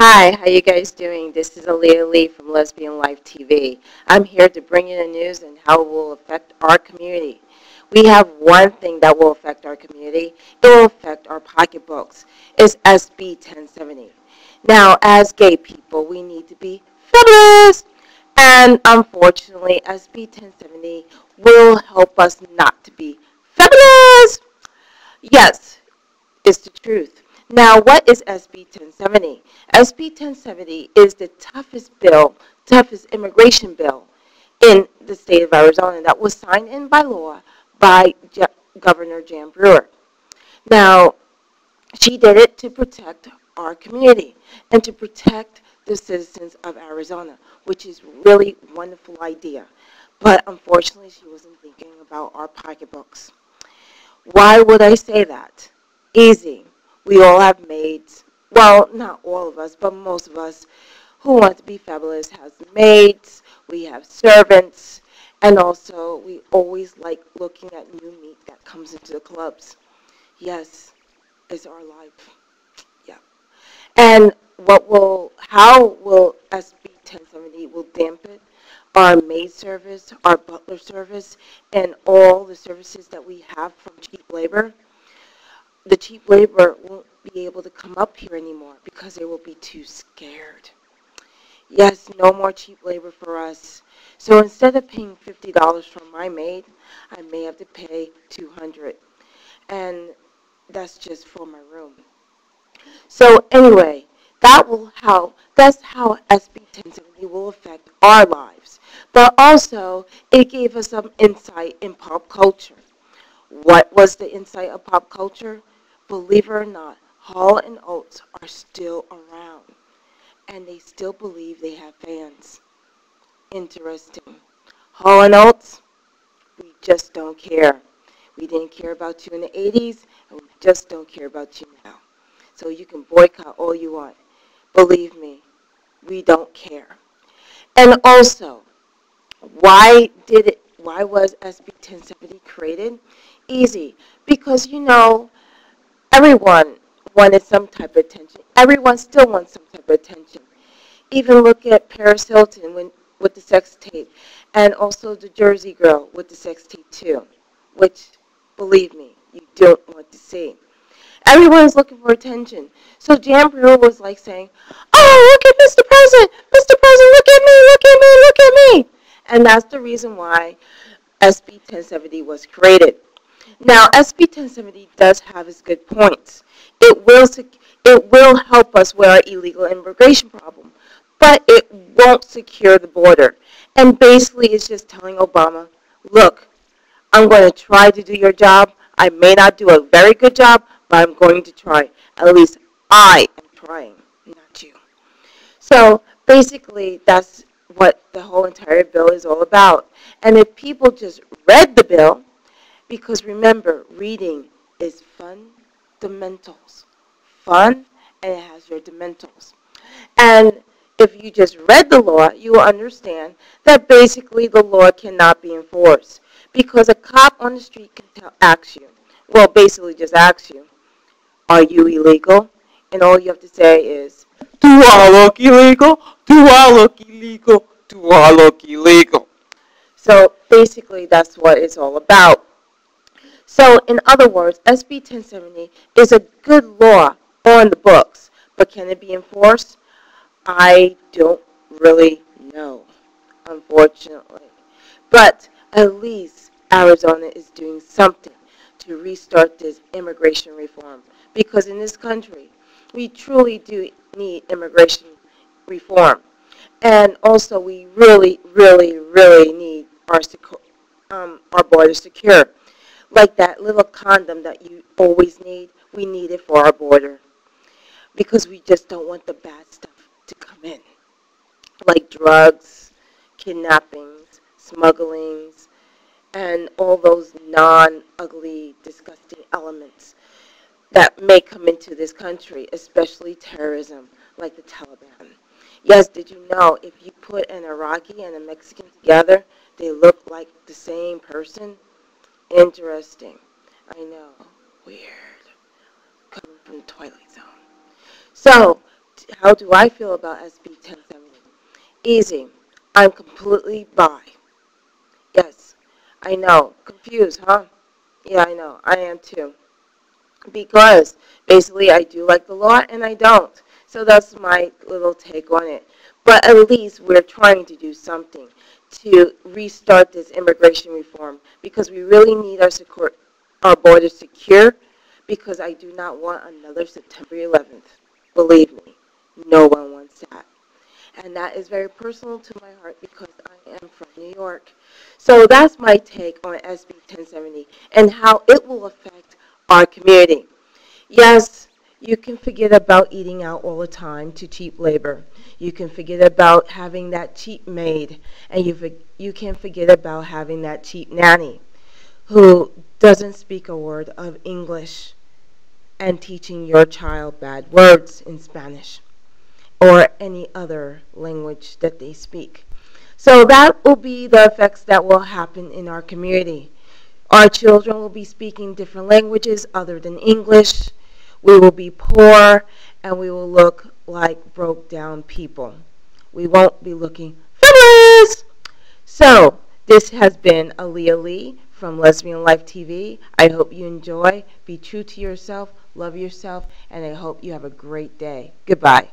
Hi, how you guys doing? This is Aaliyah Lee from Lesbian Life TV. I'm here to bring you the news and how it will affect our community. We have one thing that will affect our community. It will affect our pocketbooks. It's SB 1070. Now, as gay people, we need to be feminist. And unfortunately, SB 1070 will help us not to be feminist. Yes, is the truth. Now, what is SB 1070? SB 1070 is the toughest immigration bill in the state of Arizona that was signed in by law by Governor Jan Brewer. Now, she did it to protect our community and to protect the citizens of Arizona, which is really a wonderful idea. But unfortunately, she wasn't thinking about our pocketbooks. Why would I say that? Easy. We all have maids. Well, not all of us, but most of us who want to be fabulous has maids. We have servants. And also, we always like looking at new meat that comes into the clubs. Yes, it's our life. Yeah. And how will SB 1070 will dampen our maid service, our butler service, and all the services that we have from cheap labor? The cheap labor won't be able to come up here anymore because they will be too scared. Yes, no more cheap labor for us. So instead of paying $50 for my maid, I may have to pay $200, and that's just for my room. So anyway, that's how SB 1070 will affect our lives. But also, it gave us some insight in pop culture. What was the insight of pop culture? Believe it or not, Hall and Oates are still around, and they still believe they have fans. Interesting. Hall and Oates, we just don't care. We didn't care about you in the 80s, and we just don't care about you now. So you can boycott all you want. Believe me, we don't care. And also, why was SB 1070 created? Easy. Because, everyone wanted some type of attention. Everyone still wants some type of attention. Even look at Paris Hilton with the sex tape, and also the Jersey girl with the sex tape too, which, believe me, you don't want to see. Everyone is looking for attention. So Jan Brewer was like saying, "Oh, look at Mr. President! Mr. President, look at me! Look at me! Look at me!" And that's the reason why SB 1070 was created. Now, SB 1070 does have its good points. It will help us with our illegal immigration problem, but it won't secure the border. And basically, it's just telling Obama, look, I'm going to try to do your job. I may not do a very good job, but I'm going to try. At least I am trying, not you. So basically, that's what the whole entire bill is all about. And if people just read the bill, because remember, reading is fundamentals. Fun, and it has your dementals. And if you just read the law, you will understand that basically the law cannot be enforced. Because a cop on the street can ask you, well, basically just ask you, are you illegal? And all you have to say is, do I look illegal? Do I look illegal? Do I look illegal? So basically that's what it's all about. So in other words, SB 1070 is a good law on the books, but can it be enforced? I don't really know, unfortunately. But at least Arizona is doing something to restart this immigration reform. Because in this country, we truly do need immigration reform. And also, we really, really, really need our borders secure. Like that little condom that you always need, we need it for our border. Because we just don't want the bad stuff to come in. Like drugs, kidnappings, smugglings, and all those non-ugly, disgusting elements that may come into this country, especially terrorism, like the Taliban. Yes, did you know if you put an Iraqi and a Mexican together, they look like the same person? Interesting. I know. Weird. Coming from the Twilight Zone. So, How do I feel about SB 1070? Easy. I'm completely bi. Yes, I know. Confused, huh? Yeah, I know. I am too. Because basically I do like the law and I don't. So that's my little take on it. But at least we're trying to do something to restart this immigration reform because we really need our borders secure because I do not want another September 11th. Believe me, no one wants that. And that is very personal to my heart because I am from New York. So that's my take on SB 1070 and how it will affect our community. Yes, you can forget about eating out all the time to cheap labor. You can forget about having that cheap maid, and you can forget about having that cheap nanny who doesn't speak a word of English and teaching your child bad words in Spanish or any other language that they speak. So that will be the effects that will happen in our community. Our children will be speaking different languages other than English. We will be poor, and we will look like broke down people. We won't be looking fabulous. So, this has been Aaliyah Lee from Lesbian Life TV. I hope you enjoy. Be true to yourself, love yourself, and I hope you have a great day. Goodbye.